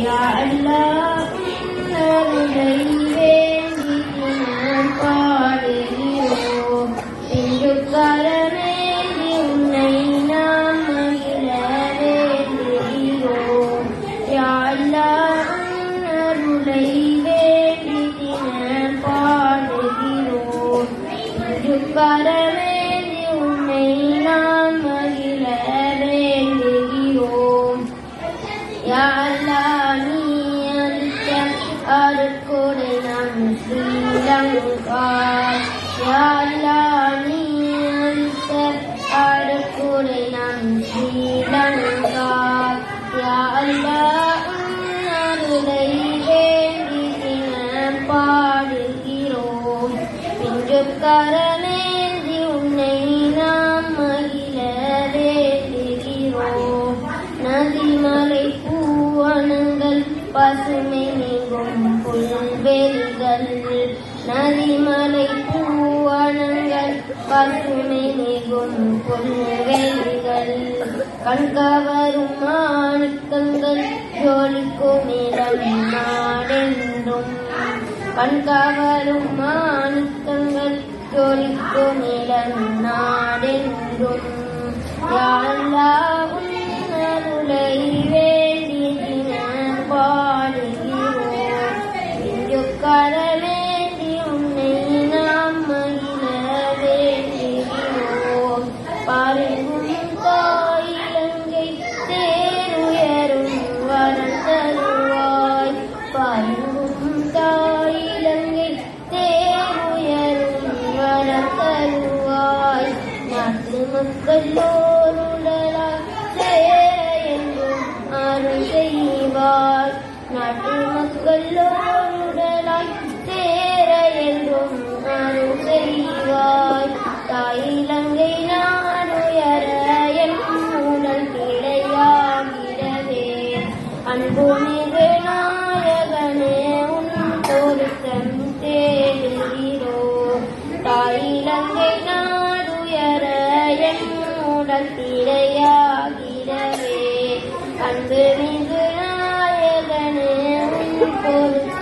யா அல்லாஹ் உன்னருளை வேண்டி தினம் பாடுகிறோம். இன்று கரமேந்தி உன்னை நாம் மகிழ வேண்டுகிறோம். யா அல்லாஹ் உன்னருளை வேண்டி தினம் பாடுகிறோம். இன்று கரமேந்தி உன்னை நாம் மகிழ வேண்டுகிறோம். யா அல்லாஹ் நீ அளித்த அருட்கொடை நம் ஸ்ரீலங்கா. யா அல்லாஹ் நீ அளித்த அருட்கொடை நம் ஸ்ரீலங்கா. யா அல்லாஹ் உன்னருளை வேண்டி தினம் பாடுகிறோம். இன்று கரமேந்தி உன்னை நாம் மகிழ வேண்டுகிறோம். நதிமலை பூவனங்கள் பசுமை மிகும் புல்வெளிகள். நதிமலை பூவனங்கள் பசுமை மிகும் புல்வெளிகள். கண்கவரும் மாணிக்கங்கள் ஜொலிக்கும் இடம் நாடென்றும். கண்கவரும் மாணிக்கங்கள் ஜொலிக்கும் இடம் நாடென்றும். யா அல்லாஹ் உன்னருளை வேண்டி தினம் பாடுகிறோம். இன்று கரமேந்தி உன்னை நாம் மகிழ வேண்டுகிறோம். பாருங்கும் தாயிலங்கை தேருயரும் வரம் தருவாய். பாருங்கும் தாயிலங்கை தேருயரும் வரம் தருவாய். நாட்டு மக்களோருடலாய் சேர என்றும் அருள் செய்வாய். நாட்டு மக்களோருடலாய் சேர என்றும் அருள் செய்வாய். தாயிலங்கை நாடுயர எம் உடல் கிடையாகிடவே. அன்புமிகு நாயகனே உன் பொருத்தம் தேடுகிறோம். தாயிலங்கை நாடுயர எம் உடல் கிடையாகிடவே. அன்புமிகு நாயகனே உன் பொருத்தம்